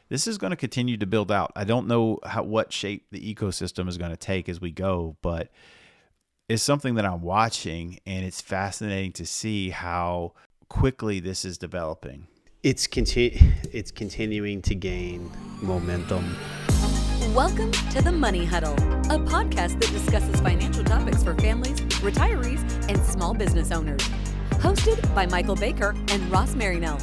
this is going to continue to build out. I don't know what shape the ecosystem is going to take as we go, but it's something that I'm watching, and it's fascinating to see how quickly this is developing. It's continuing to gain momentum. Welcome to the Money Huddle, a podcast that discusses financial topics for families, retirees, and small business owners. Hosted by Michael Baker and Ross Marinell.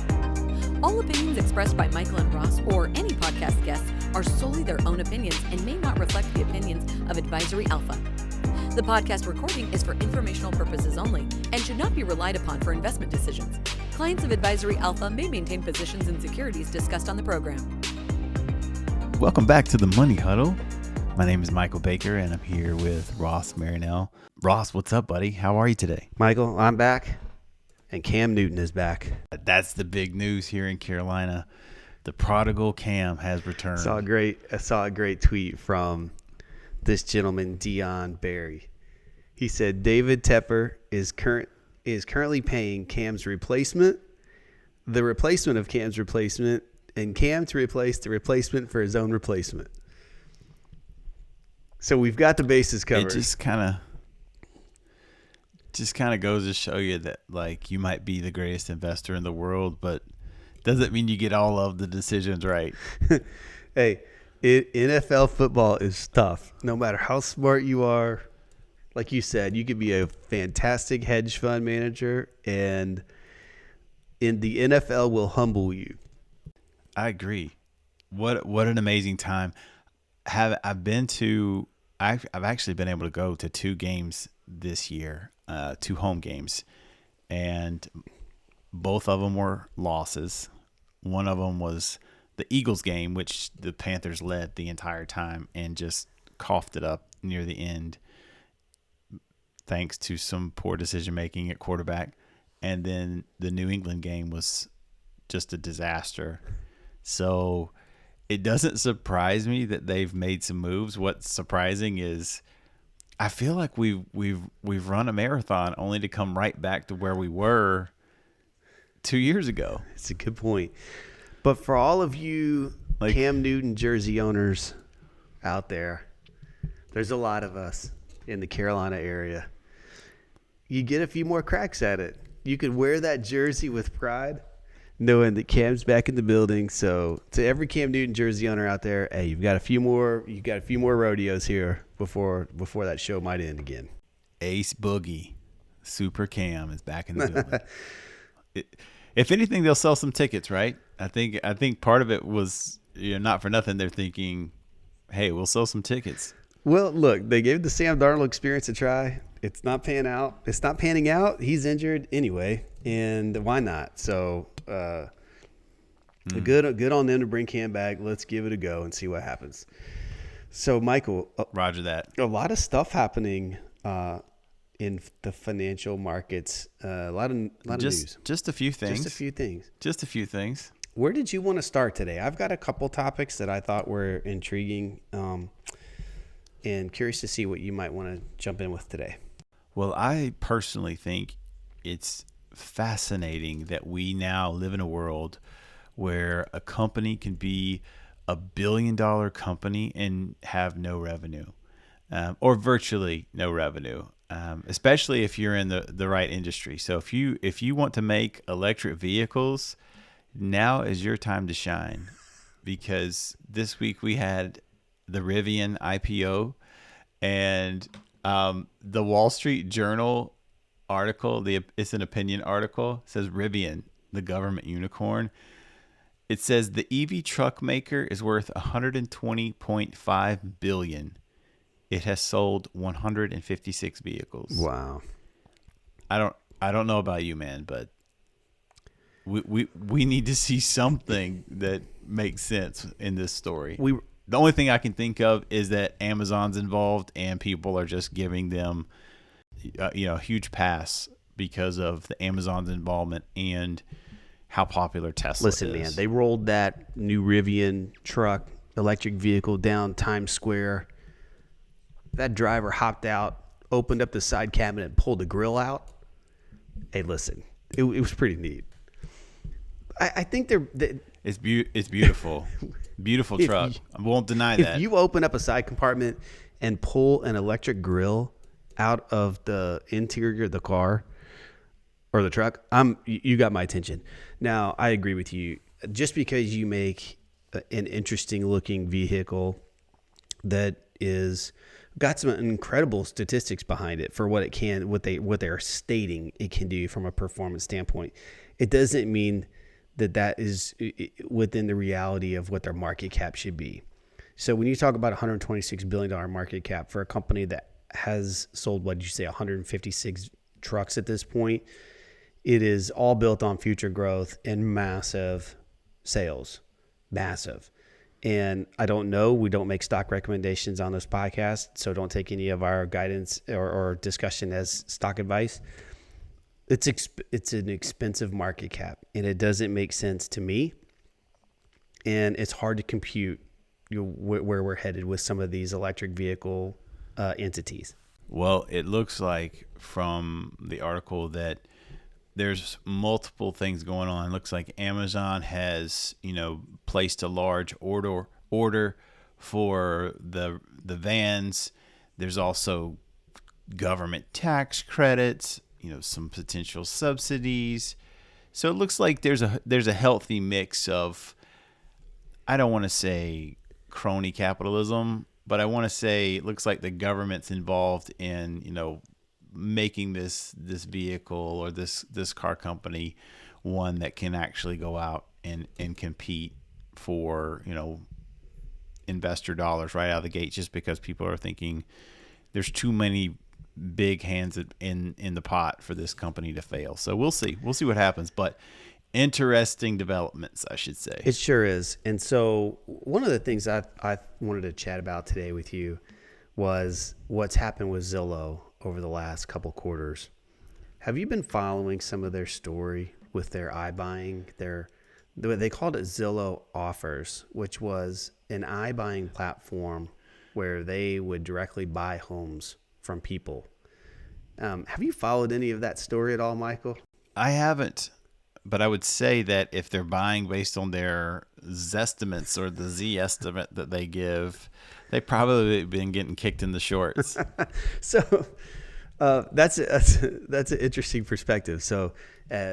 All opinions expressed by Michael and Ross or any podcast guests are solely their own opinions and may not reflect the opinions of Advisory Alpha. The podcast recording is for informational purposes only and should not be relied upon for investment decisions. Clients of Advisory Alpha may maintain positions in securities discussed on the program. Welcome back to the Money Huddle. My name is Michael Baker, and I'm here with Ross Marinell. Ross, what's up, buddy? How are you today? Michael, I'm back, and Cam Newton is back. That's the big news here in Carolina. The prodigal Cam has returned. I saw a great tweet from this gentleman, Dion Barry. He said David Tepper is currently paying Cam's replacement, the replacement of Cam's replacement, and Cam to replace the replacement for his own replacement. So we've got the bases covered. It just kind of goes to show you that, like, you might be the greatest investor in the world, but doesn't mean you get all of the decisions right. Hey, NFL football is tough. No matter how smart you are, like you said, you could be a fantastic hedge fund manager, and in the NFL will humble you. I agree. What an amazing time. I've actually been able to go to 2 games this year, 2 home games, and both of them were losses. One of them was the Eagles game, which the Panthers led the entire time and just coughed it up near the end, thanks to some poor decision making at quarterback. And then the New England game was just a disaster. So it doesn't surprise me that they've made some moves. What's surprising is I feel like we've run a marathon only to come right back to where we were 2 years ago. It's a good point. But for all of you Cam Newton jersey owners out there, there's a lot of us in the Carolina area. You get a few more cracks at it. You could wear that jersey with pride, knowing that Cam's back in the building. So to every Cam Newton jersey owner out there, hey, you've got a few more rodeos here before that show might end again. Ace Boogie, Super Cam is back in the building. If anything, they'll sell some tickets, right? I think part of it was, not for nothing. They're thinking, hey, we'll sell some tickets. Well, look, they gave the Sam Darnold experience a try. It's not panning out. He's injured anyway, and why not? So good on them to bring Cam back. Let's give it a go and see what happens. So, Michael, Roger that. A lot of stuff happening in the financial markets. A lot of news. Just a few things. Just a few things. Where did you want to start today? I've got a couple topics that I thought were intriguing, and curious to see what you might want to jump in with today. Well, I personally think it's fascinating that we now live in a world where a company can be a $1 billion company and have no revenue, or virtually no revenue, especially if you're in the right industry. So if you want to make electric vehicles, now is your time to shine, because this week we had the Rivian IPO, and the Wall Street Journal article, it's an opinion article, says Rivian, the government unicorn. It says the EV truck maker is worth $120.5 billion. It has sold 156 vehicles. Wow. I don't know about you, man, but we need to see something that makes sense in this story. The only thing I can think of is that Amazon's involved and people are just giving them a huge pass because of the Amazon's involvement and how popular Tesla is. Listen, man, they rolled that new Rivian truck, electric vehicle, down Times Square. That driver hopped out, opened up the side cabinet, and pulled the grill out. Hey, listen, it was pretty neat. I think It's beautiful. Beautiful truck. I won't deny that. If you open up a side compartment and pull an electric grill out of the interior of the car or the truck, you got my attention. Now, I agree with you. Just because you make an interesting looking vehicle that is got some incredible statistics behind it for what it can, what they're stating it can do from a performance standpoint, it doesn't mean that is within the reality of what their market cap should be. So when you talk about $126 billion market cap for a company that has sold, what did you say, 156 trucks at this point, it is all built on future growth and massive sales. Massive. And I don't know, we don't make stock recommendations on this podcast, so don't take any of our guidance or discussion as stock advice. It's an expensive market cap, and it doesn't make sense to me. And it's hard to compute where we're headed with some of these electric vehicle entities. Well, it looks like from the article that there's multiple things going on. It looks like Amazon has, placed a large order for the vans. There's also government tax credits, some potential subsidies. So it looks like there's a healthy mix of, I don't want to say crony capitalism, but I want to say it looks like the government's involved in, making this vehicle or this car company one that can actually go out and compete for, investor dollars right out of the gate, just because people are thinking there's too many big hands in the pot for this company to fail. So we'll see what happens, but interesting developments, I should say. It sure is. And so one of the things I wanted to chat about today with you was what's happened with Zillow over the last couple quarters. Have you been following some of their story with their iBuying? They called it Zillow Offers, which was an iBuying platform where they would directly buy homes from people. Have you followed any of that story at all, Michael? I haven't, but I would say that if they're buying based on their Zestimates or the Z estimate that they give, they probably been getting kicked in the shorts. So that's an interesting perspective. So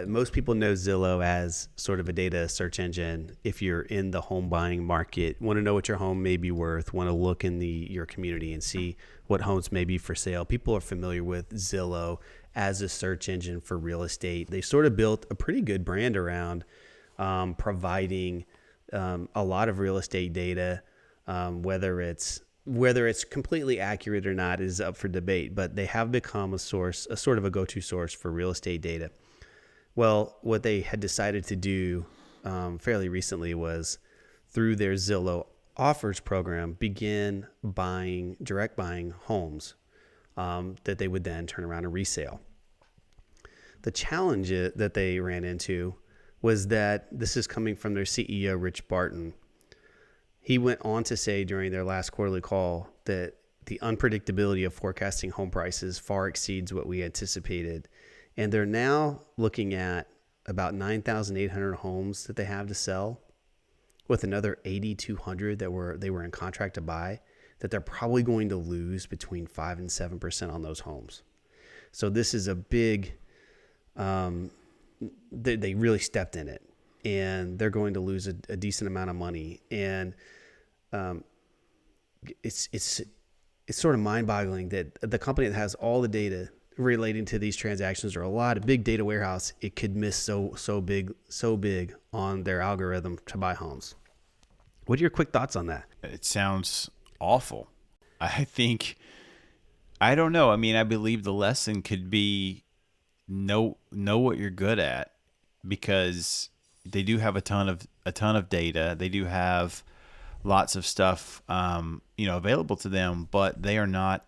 most people know Zillow as sort of a data search engine. If you're in the home buying market, want to know what your home may be worth, want to look in your community and see what homes may be for sale. People are familiar with Zillow as a search engine for real estate. They sort of built a pretty good brand around providing a lot of real estate data, whether it's completely accurate or not is up for debate, but they have become a sort of a go-to source for real estate data. Well, what they had decided to do fairly recently was, through their Zillow Offers program, begin direct buying homes that they would then turn around and resale. The challenge that they ran into was that this is coming from their CEO, Rich Barton. He went on to say during their last quarterly call that the unpredictability of forecasting home prices far exceeds what we anticipated. And they're now looking at about 9,800 homes that they have to sell, with another 8,200 that they were in contract to buy, that they're probably going to lose between 5 and 7% on those homes. So this is a big, they really stepped in it, and they're going to lose a decent amount of money. And it's sort of mind-boggling that the company that has all the data relating to these transactions, or a lot of big data warehouse, it could miss so big on their algorithm to buy homes. What are your quick thoughts on that? It sounds awful. I don't know. I mean, I believe the lesson could be know what you're good at, because they do have a ton of data. They do have lots of stuff, available to them, but they are not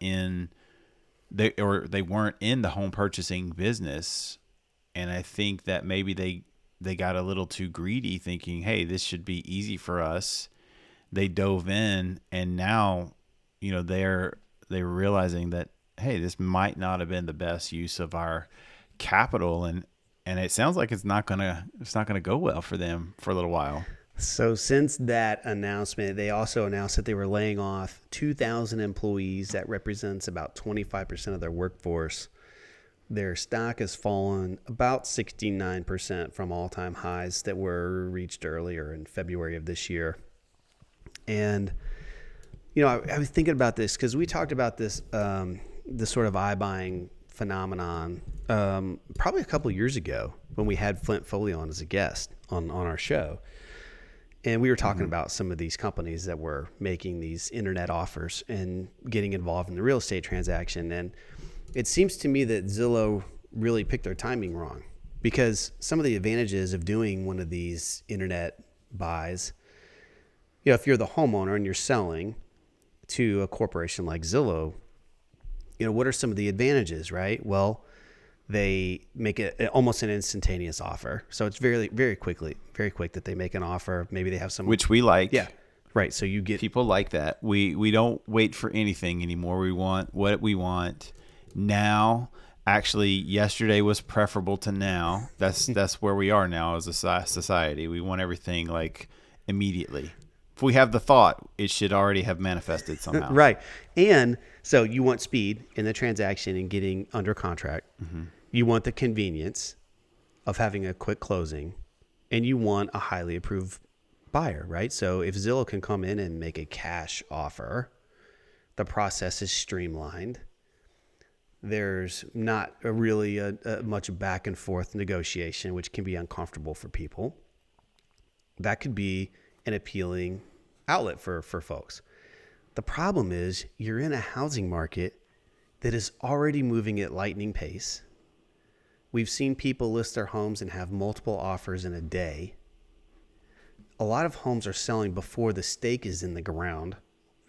they weren't in the home purchasing business. And I think that maybe they got a little too greedy, thinking, hey, this should be easy for us. They dove in, and now, they're realizing that, hey, this might not have been the best use of our capital, and it sounds like it's not gonna go well for them for a little while. So since that announcement, they also announced that they were laying off 2,000 employees. That represents about 25% of their workforce. Their stock has fallen about 69% from all-time highs that were reached earlier in February of this year. And, I was thinking about this because we talked about this sort of iBuying phenomenon probably a couple of years ago when we had Flint Foley on as a guest on our show. And we were talking about some of these companies that were making these internet offers and getting involved in the real estate transaction. And it seems to me that Zillow really picked their timing wrong, because some of the advantages of doing one of these internet buys, if you're the homeowner and you're selling to a corporation like Zillow, what are some of the advantages, right? Well, they make it almost an instantaneous offer. So it's very, very quick that they make an offer. Maybe they have some, which we like. Yeah. Right. So you get people like that. We don't wait for anything anymore. We want what we want now. Actually, yesterday was preferable to now. That's where we are now as a society. We want everything like immediately. If we have the thought, it should already have manifested somehow. Right. And so you want speed in the transaction and getting under contract. Mm-hmm. You want the convenience of having a quick closing, and you want a highly approved buyer, right? So if Zillow can come in and make a cash offer, the process is streamlined. There's not really a much back and forth negotiation, which can be uncomfortable for people. That could be an appealing outlet for folks. The problem is you're in a housing market that is already moving at lightning pace. We've seen people list their homes and have multiple offers in a day. A lot of homes are selling before the stake is in the ground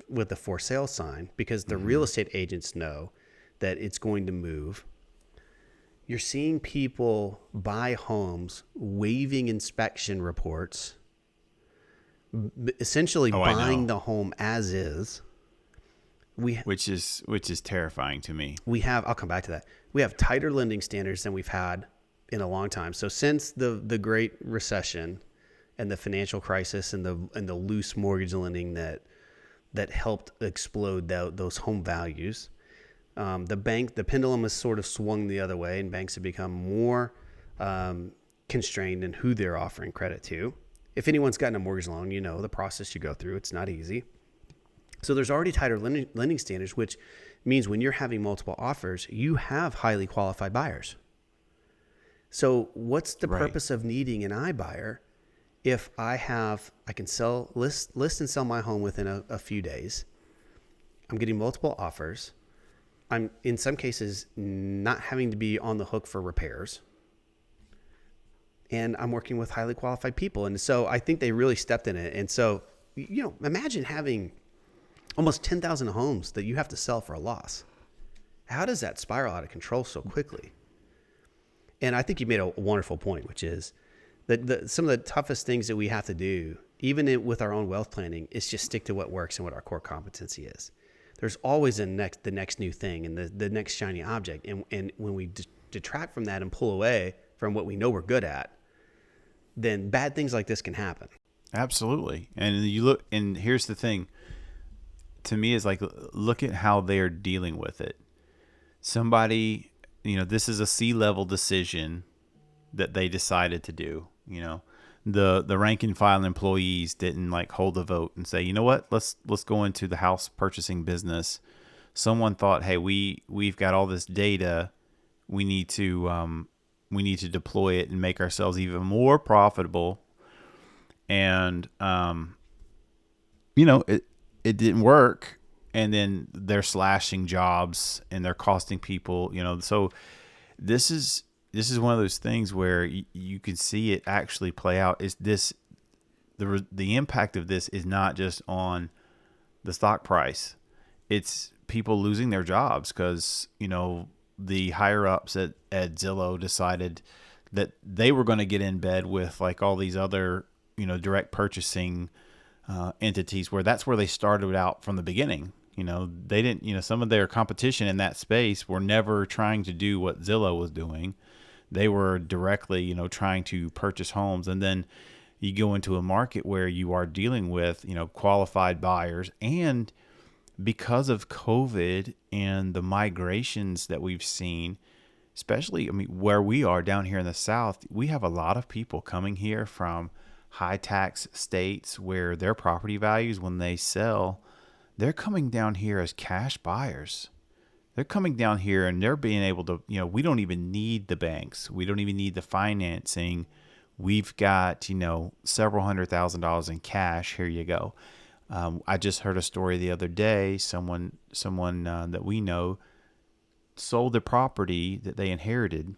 with the for sale sign, because the real estate agents know that it's going to move. You're seeing people buy homes waiving inspection reports, essentially buying the home as is. Which is terrifying to me. I'll come back to that. We have tighter lending standards than we've had in a long time. So since the Great Recession and the financial crisis and the loose mortgage lending that helped explode those home values, the pendulum has sort of swung the other way, and banks have become more constrained in who they're offering credit to. If anyone's gotten a mortgage loan, the process you go through. It's not easy. So there's already tighter lending standards, which means when you're having multiple offers, you have highly qualified buyers. So what's the purpose of needing an iBuyer if I can list and sell my home within a few days? I'm getting multiple offers. I'm in some cases not having to be on the hook for repairs. And I'm working with highly qualified people. And so I think they really stepped in it. And so, imagine having almost 10,000 homes that you have to sell for a loss. How does that spiral out of control so quickly? And I think you made a wonderful point, which is that some of the toughest things that we have to do, even with our own wealth planning, is just stick to what works and what our core competency is. There's always the next new thing and the next shiny object. And when we detract from that and pull away from what we know we're good at, then bad things like this can happen. Absolutely. And you look, and here's the thing, to me, is like, look at how they're dealing with it. Somebody, this is a C-level decision that they decided to do. The rank and file employees didn't hold the vote and say, you know what, let's go into the house purchasing business. Someone thought, hey, we've got all this data, we need to deploy it and make ourselves even more profitable. And it didn't work, and then they're slashing jobs and they're costing people. So this is one of those things where you can see it actually play out. The impact of this is not just on the stock price. It's people losing their jobs because, the higher ups at Zillow decided that they were going to get in bed with all these other, direct purchasing entities, where that's where they started out from the beginning. They didn't, some of their competition in that space were never trying to do what Zillow was doing. They were directly, trying to purchase homes. And then, you go into a market where you are dealing with, qualified buyers. And because of COVID and the migrations that we've seen, especially, where we are down here in the South, we have a lot of people coming here from high tax states where their property values, when they sell, they're coming down here as cash buyers. They're coming down here and they're being able to, we don't even need the banks. We don't even need the financing. We've got, several $100,000 in cash. Here you go. I just heard a story the other day. Someone that we know sold their property that they inherited,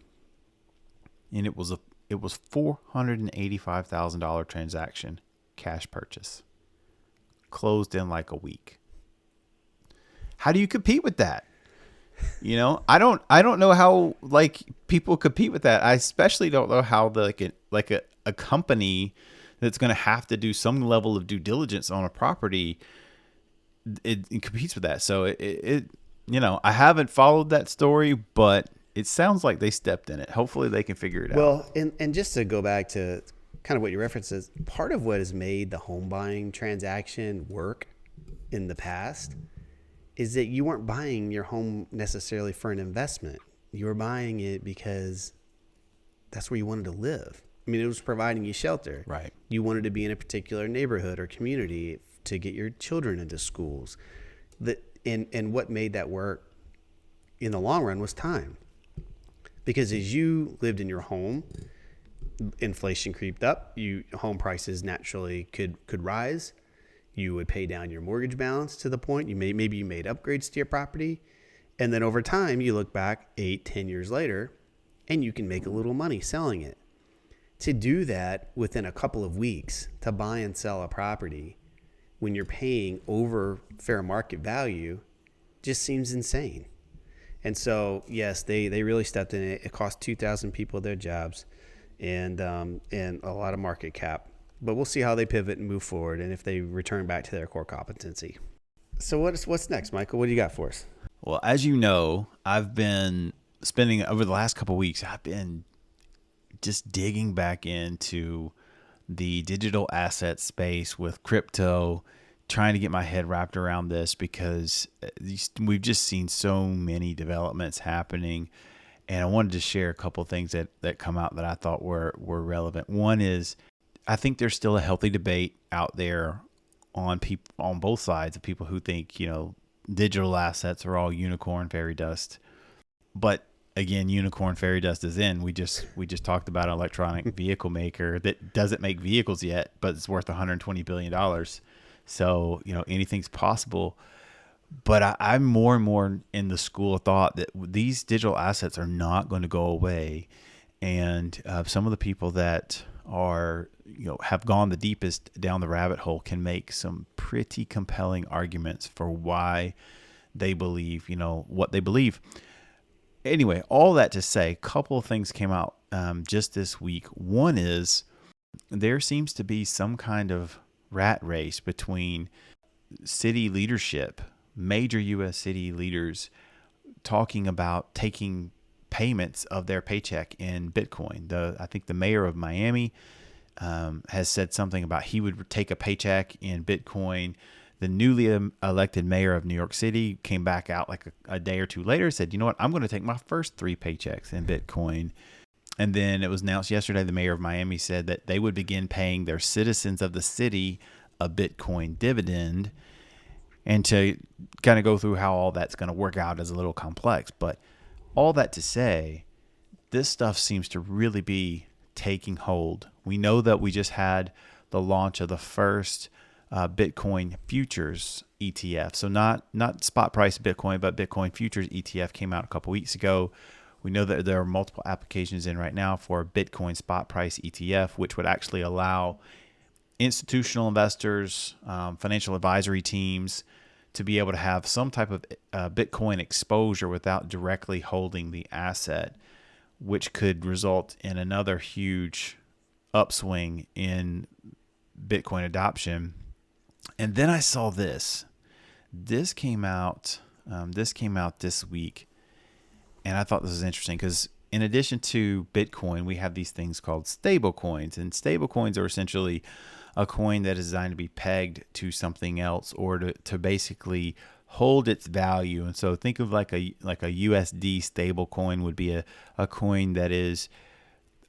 and it was $485,000 transaction, cash purchase, closed in like a week. How do you compete with that? I don't know how people compete with that. I especially don't know how a company that's going to have to do some level of due diligence on a property, it competes with that. So I haven't followed that story, but it sounds like they stepped in it. Hopefully they can figure it out. Well, and just to go back to kind of what you referenced, is part of what has made the home buying transaction work in the past is that you weren't buying your home necessarily for an investment. You were buying it because that's where you wanted to live. It was providing you shelter. Right. You wanted to be in a particular neighborhood or community to get your children into schools. And what made that work in the long run was time. Because as you lived in your home, inflation creeped up. Home prices naturally could rise. You would pay down your mortgage balance to the point maybe you made upgrades to your property. And then over time, you look back 8-10 years later, and you can make a little money selling it. To do that within a couple of weeks, to buy and sell a property when you're paying over fair market value, just seems insane. And so, yes, they really stepped in it. It cost 2,000 people their jobs and a lot of market cap. But we'll see how they pivot and move forward, and if they return back to their core competency. So what's next, Michael? What do you got for us? Well, as you know, I've been spending over the last couple of weeks, I've been just digging back into the digital asset space with crypto, trying to get my head wrapped around this because we've just seen so many developments happening. And I wanted to share a couple of things that come out that I thought were relevant. One is, I think there's still a healthy debate out there on both sides of people who think, digital assets are all unicorn fairy dust. But again, unicorn fairy dust is in. We just talked about an electronic vehicle maker that doesn't make vehicles yet, but it's worth $120 billion. So, anything's possible. But I'm more and more in the school of thought that these digital assets are not going to go away. And some of the people that are, have gone the deepest down the rabbit hole can make some pretty compelling arguments for why they believe, what they believe. Anyway, all that to say, a couple of things came out just this week. One is there seems to be some kind of rat race between city leadership, major U.S. city leaders, talking about taking payments of their paycheck in Bitcoin. I think the mayor of Miami has said something about he would take a paycheck in Bitcoin. The newly elected mayor of New York City came back out like a day or two later, said, you know what, I'm going to take my first 3 paychecks in Bitcoin. And then it was announced yesterday, the mayor of Miami said that they would begin paying their citizens of the city a Bitcoin dividend. And to kind of go through how all that's going to work out is a little complex. But all that to say, this stuff seems to really be taking hold. We know that we just had the launch of the first Bitcoin futures ETF. So not spot price Bitcoin, but Bitcoin futures ETF came out a couple weeks ago. We know that there are multiple applications in right now for a Bitcoin spot price ETF, which would actually allow institutional investors, financial advisory teams to be able to have some type of Bitcoin exposure without directly holding the asset, which could result in another huge upswing in Bitcoin adoption. And then I saw this. This came out this week, and I thought this was interesting because in addition to Bitcoin, we have these things called stable coins. And stable coins are essentially a coin that is designed to be pegged to something else or to basically hold its value. And so think of like a USD stable coin would be a coin that is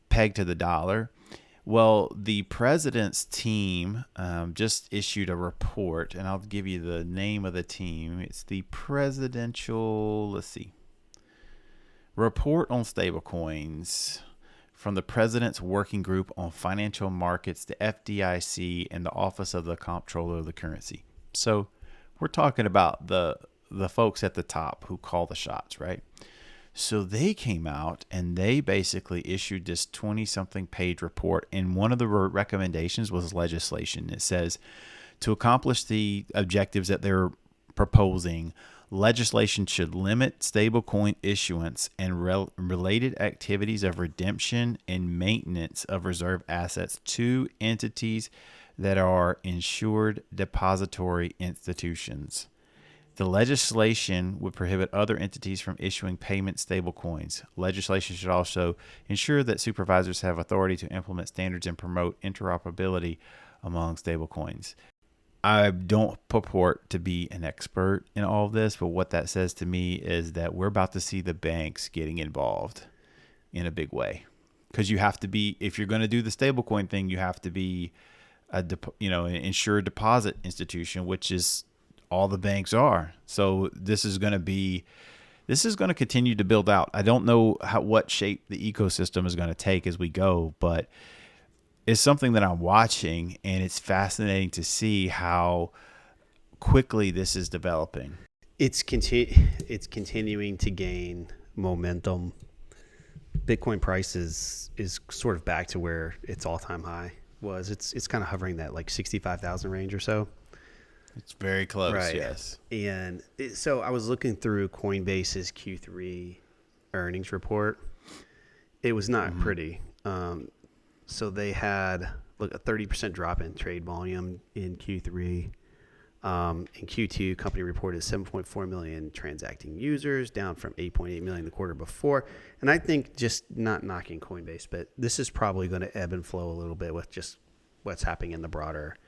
pegged to the dollar. Well, the president's team just issued a report, and I'll give you the name of the team. It's the presidential, report on stablecoins from the President's Working Group on Financial Markets, the FDIC, and the Office of the Comptroller of the Currency. So we're talking about the folks at the top who call the shots, right? So they came out and they basically issued this 20-something page report. And one of the recommendations was legislation. It says to accomplish the objectives that they're proposing, legislation should limit stablecoin issuance and related activities of redemption and maintenance of reserve assets to entities that are insured depository institutions. The legislation would prohibit other entities from issuing payment stablecoins. Legislation should also ensure that supervisors have authority to implement standards and promote interoperability among stablecoins. I don't purport to be an expert in all of this, but what that says to me is that we're about to see the banks getting involved in a big way. Because you have to be, if you're going to do the stablecoin thing, you have to be an insured deposit institution, which is all the banks are. So this is going to continue to build out. I don't know what shape the ecosystem is going to take as we go, but it's something that I'm watching, and it's fascinating to see how quickly this is developing. It's continuing to gain momentum. Bitcoin price is sort of back to where its all-time high was. It's kind of hovering that like 65,000 range or so. It's very close, right. Yes. And so I was looking through Coinbase's Q3 earnings report. It was not pretty. So they had a 30% drop in trade volume in Q3. In Q2, company reported 7.4 million transacting users, down from 8.8 million the quarter before. And I think, just not knocking Coinbase, but this is probably going to ebb and flow a little bit with just what's happening in the broader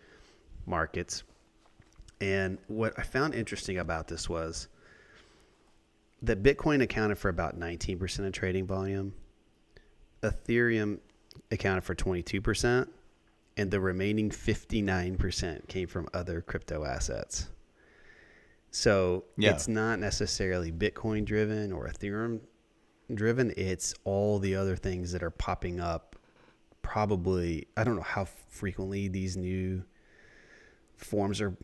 markets. And what I found interesting about this was that Bitcoin accounted for about 19% of trading volume. Ethereum accounted for 22%, and the remaining 59% came from other crypto assets. So It's not necessarily Bitcoin driven or Ethereum driven. It's all the other things that are popping up. Probably, I don't know how frequently these new forms are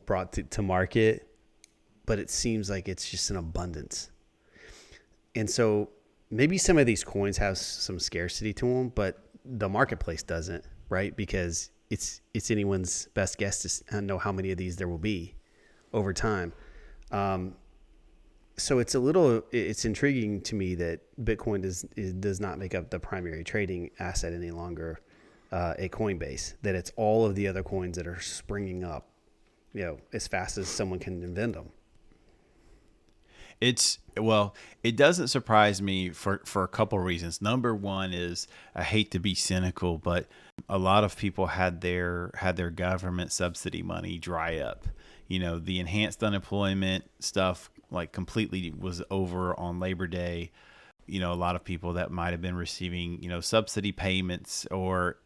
brought to market, but it seems like it's just an abundance. And so maybe some of these coins have some scarcity to them, but the marketplace doesn't, right? Because it's anyone's best guess to know how many of these there will be over time. So it's intriguing to me that Bitcoin does not make up the primary trading asset any longer at Coinbase, that it's all of the other coins that are springing up, as fast as someone can invent them. It doesn't surprise me for a couple of reasons. Number one is, I hate to be cynical, but a lot of people had their government subsidy money dry up. The enhanced unemployment stuff completely was over on Labor Day. A lot of people that might have been receiving, subsidy payments or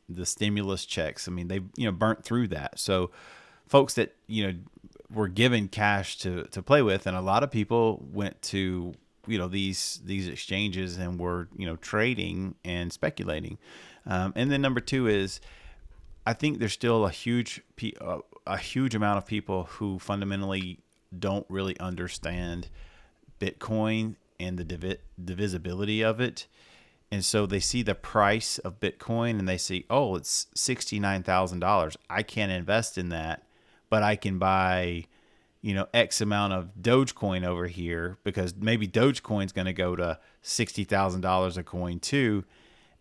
the stimulus checks. I mean, they, burnt through that. So folks that, were given cash to play with, and a lot of people went to, these exchanges and were, trading and speculating. And then number two is, I think there's still a huge amount of people who fundamentally don't really understand Bitcoin and the divisibility of it. And so they see the price of Bitcoin and they see, oh, it's $69,000. I can't invest in that, but I can buy, X amount of Dogecoin over here, because maybe Dogecoin's going to go to $60,000 a coin too.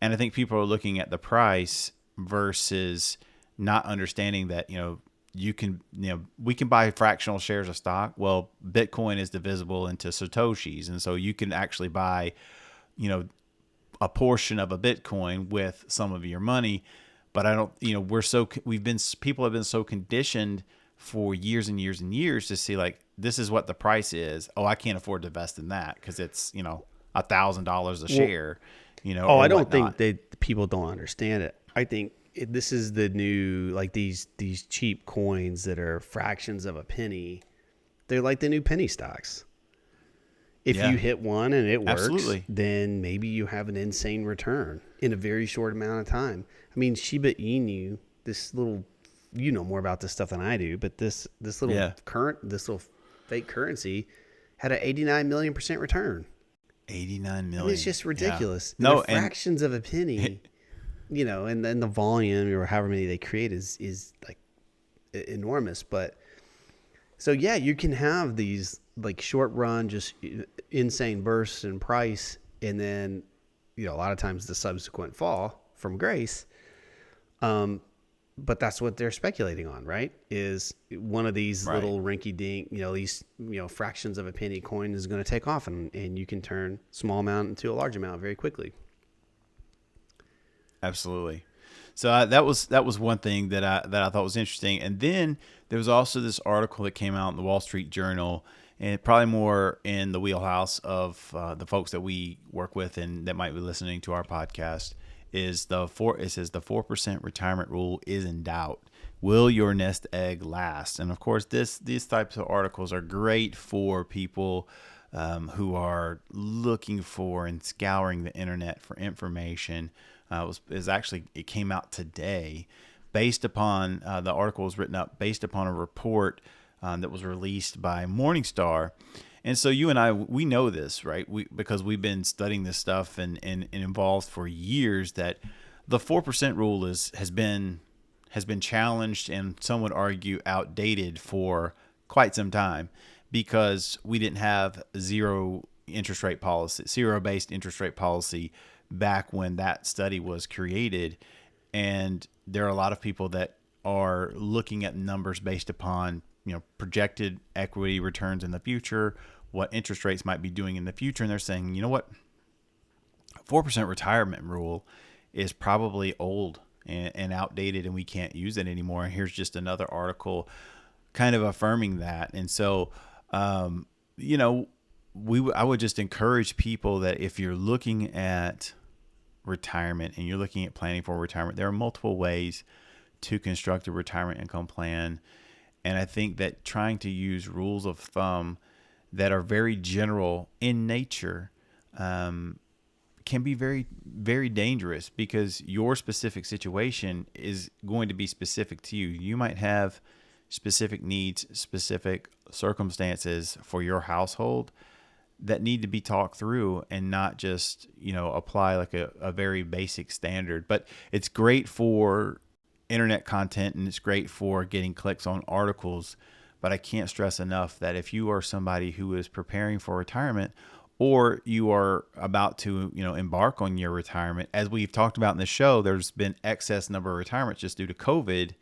And I think people are looking at the price versus not understanding that, we can buy fractional shares of stock. Well, Bitcoin is divisible into Satoshis. And so you can actually buy a portion of a Bitcoin with some of your money. But I don't, people have been so conditioned for years and years and years to see like, this is what the price is. Oh, I can't afford to invest in that because it's, $1,000 a share, Oh, or I don't whatnot. think people don't understand it. I think this is the new, like these cheap coins that are fractions of a penny. They're like the new penny stocks. If you hit one and it works, Absolutely. then maybe you have an insane return in a very short amount of time. I mean, Shiba Inu, this little, you know more about this stuff than I do, but this little this little fake currency had an 89 million% return. 89 million. I mean, it's just ridiculous. Yeah. No, fractions of a penny, and then the volume or however many they create is like enormous. But so yeah, you can have these like short run, just insane bursts in price, and then a lot of times the subsequent fall from grace. But that's what they're speculating on, right? Is one of these little rinky-dink, these fractions of a penny coin is going to take off, and you can turn small amount into a large amount very quickly. Absolutely. So that was one thing that I thought was interesting. And then there was also this article that came out in the Wall Street Journal, and probably more in the wheelhouse of the folks that we work with and that might be listening to our podcast. It says the 4% retirement rule is in doubt. Will your nest egg last? And of course, these types of articles are great for people who are looking for and scouring the internet for information. It came out today, based upon the article was written up based upon a report that was released by Morningstar. And so you and I, we know this, right? Because we've been studying this stuff and involved for years, that the 4% rule has been challenged, and some would argue outdated for quite some time, because we didn't have zero-based interest rate policy back when that study was created. And there are a lot of people that are looking at numbers based upon projected equity returns in the future, what interest rates might be doing in the future. And they're saying, you know what, 4% retirement rule is probably old and outdated, and we can't use it anymore. And here's just another article kind of affirming that. And so, I would just encourage people that if you're looking at retirement and you're looking at planning for retirement, there are multiple ways to construct a retirement income plan. And I think that trying to use rules of thumb that are very general in nature can be very, very dangerous, because your specific situation is going to be specific to you. You might have specific needs, specific circumstances for your household that need to be talked through, and not just, apply like a very basic standard. But it's great for internet content, and it's great for getting clicks on articles. But I can't stress enough that if you are somebody who is preparing for retirement, or you are about to, embark on your retirement, as we've talked about in the show, there's been excess number of retirements just due to COVID.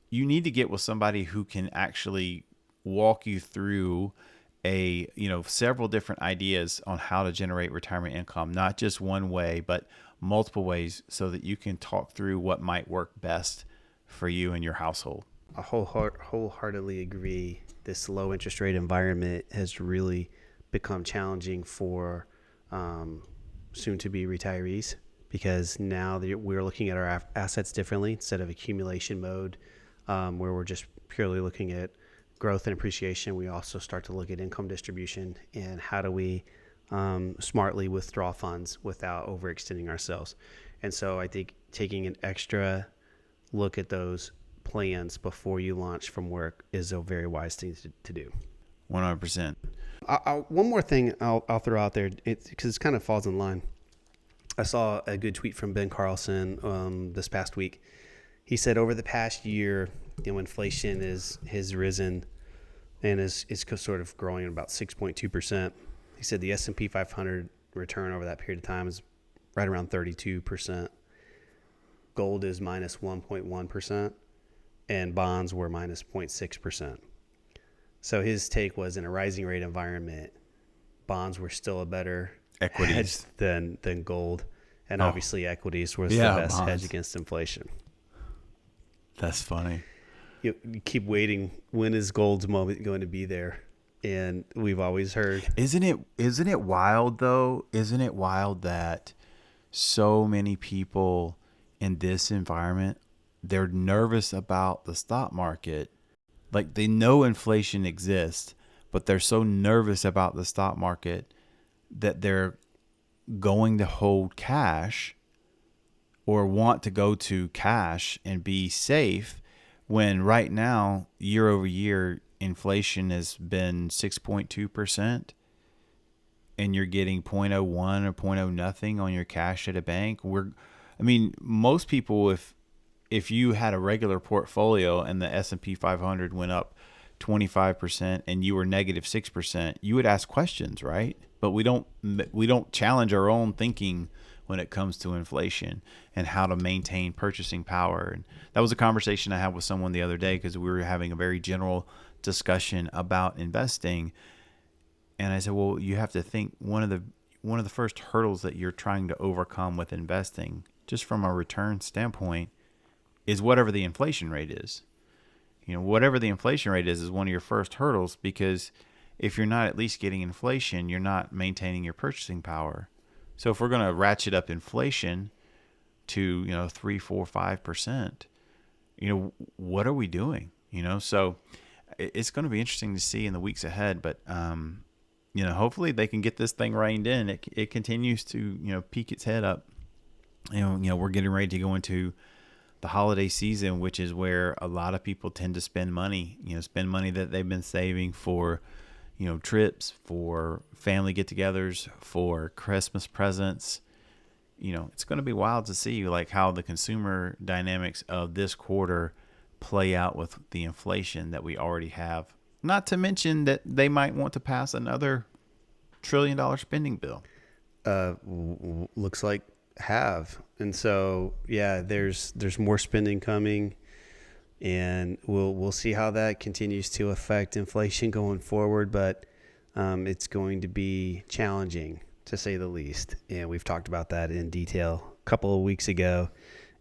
You need to get with somebody who can actually walk you through several different ideas on how to generate retirement income, not just one way, but multiple ways, so that you can talk through what might work best for you and your household. I wholeheartedly agree. This low interest rate environment has really become challenging for soon-to-be retirees, because now we're looking at our assets differently, instead of accumulation mode, where we're just purely looking at growth and appreciation. We also start to look at income distribution and how do we smartly withdraw funds without overextending ourselves. And so I think taking an extra look at those plans before you launch from work is a very wise thing to do. 100%. One more thing I'll throw out there, because it kind of falls in line. I saw a good tweet from Ben Carlson this past week. He said over the past year, inflation has risen and is sort of growing at about 6.2%. He said the S&P 500 return over that period of time is right around 32%. Gold is minus 1.1%, and bonds were minus 0.6%. So his take was, in a rising rate environment, bonds were still a better equities than gold. And Oh. obviously equities was Yeah, the best bonds. hedge against inflation. That's funny. You keep waiting. When is gold's moment going to be there? And we've always heard. Isn't it wild though? Isn't it wild that so many people in this environment, they're nervous about the stock market. Like they know inflation exists, but they're so nervous about the stock market that they're going to hold cash or want to go to cash and be safe when right now, year over year, inflation has been 6.2% and you're getting 0.01 or 0.0 nothing on your cash at a bank. Most people, if you had a regular portfolio and the S&P 500 went up 25% and you were negative 6%, you would ask questions, right? But we don't challenge our own thinking when it comes to inflation and how to maintain purchasing power. And that was a conversation I had with someone the other day because we were having a very general discussion about investing. And I said, well, you have to think one of the first hurdles that you're trying to overcome with investing, just from a return standpoint, is whatever the inflation rate is. Whatever the inflation rate is one of your first hurdles, because if you're not at least getting inflation, you're not maintaining your purchasing power. So if we're going to ratchet up inflation to 3, 4, 5%, what are we doing? So it's going to be interesting to see in the weeks ahead. But hopefully they can get this thing reined in. It continues to peek its head up. We're getting ready to go into the holiday season, which is where a lot of people tend to spend money. Spend money that they've been saving for trips, for family get-togethers, for Christmas presents. It's going to be wild to see like how the consumer dynamics of this quarter play out with the inflation that we already have. Not to mention that they might want to pass another $1 trillion spending bill. Looks like have. And so, yeah, there's more spending coming. And we'll see how that continues to affect inflation going forward, but it's going to be challenging to say the least. And we've talked about that in detail a couple of weeks ago,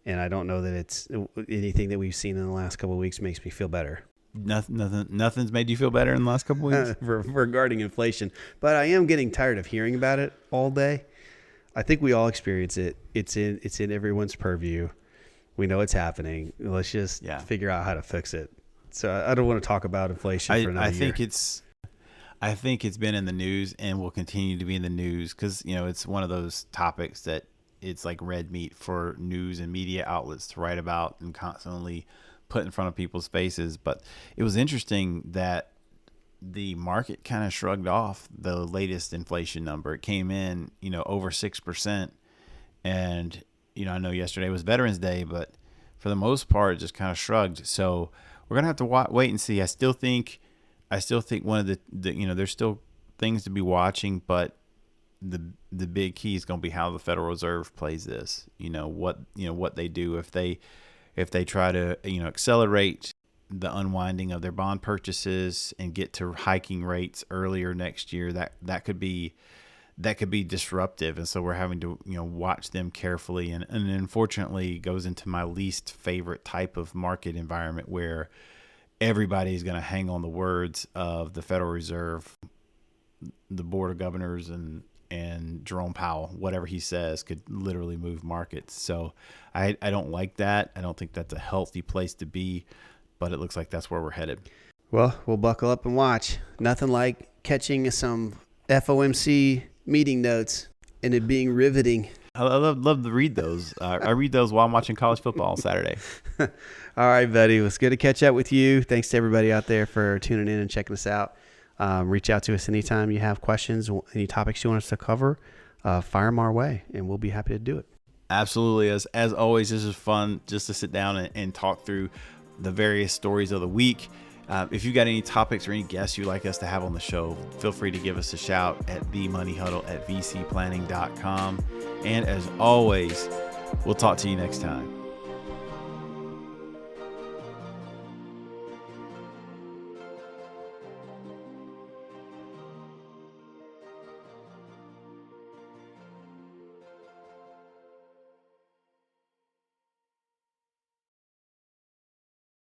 and I don't know that it's anything that we've seen in the last couple of weeks makes me feel better. Nothing's made you feel better in the last couple of weeks regarding inflation, but I am getting tired of hearing about it all day. I think we all experience it. It's in everyone's purview. We know it's happening. Let's just figure out how to fix it. So I don't want to talk about inflation for another year. I think it's been in the news and will continue to be in the news because, it's one of those topics that it's like red meat for news and media outlets to write about and constantly put in front of people's faces. But it was interesting that the market kind of shrugged off the latest inflation number. It came in, over 6%. And I know yesterday was Veterans Day, but for the most part, it just kind of shrugged. So we're gonna have to wait and see. I still think one of the there's still things to be watching, but the big key is gonna be how the Federal Reserve plays this. What they do if they try to accelerate the unwinding of their bond purchases and get to hiking rates earlier next year. That could be disruptive. And so we're having to, watch them carefully. And unfortunately goes into my least favorite type of market environment where everybody's going to hang on the words of the Federal Reserve, the Board of Governors and Jerome Powell. Whatever he says could literally move markets. So I don't like that. I don't think that's a healthy place to be, but it looks like that's where we're headed. Well, we'll buckle up and watch. Nothing like catching some FOMC meeting notes and it being riveting. I love to read those. I read those while I'm watching college football on Saturday. All right, buddy. It was good to catch up with you. Thanks to everybody out there for tuning in and checking us out. Reach out to us anytime you have questions, any topics you want us to cover. Fire them our way, and we'll be happy to do it. Absolutely. As always, this is fun just to sit down and talk through the various stories of the week. If you got any topics or any guests you'd like us to have on the show, feel free to give us a shout at themoneyhuddle@vcplanning.com. And as always, we'll talk to you next time.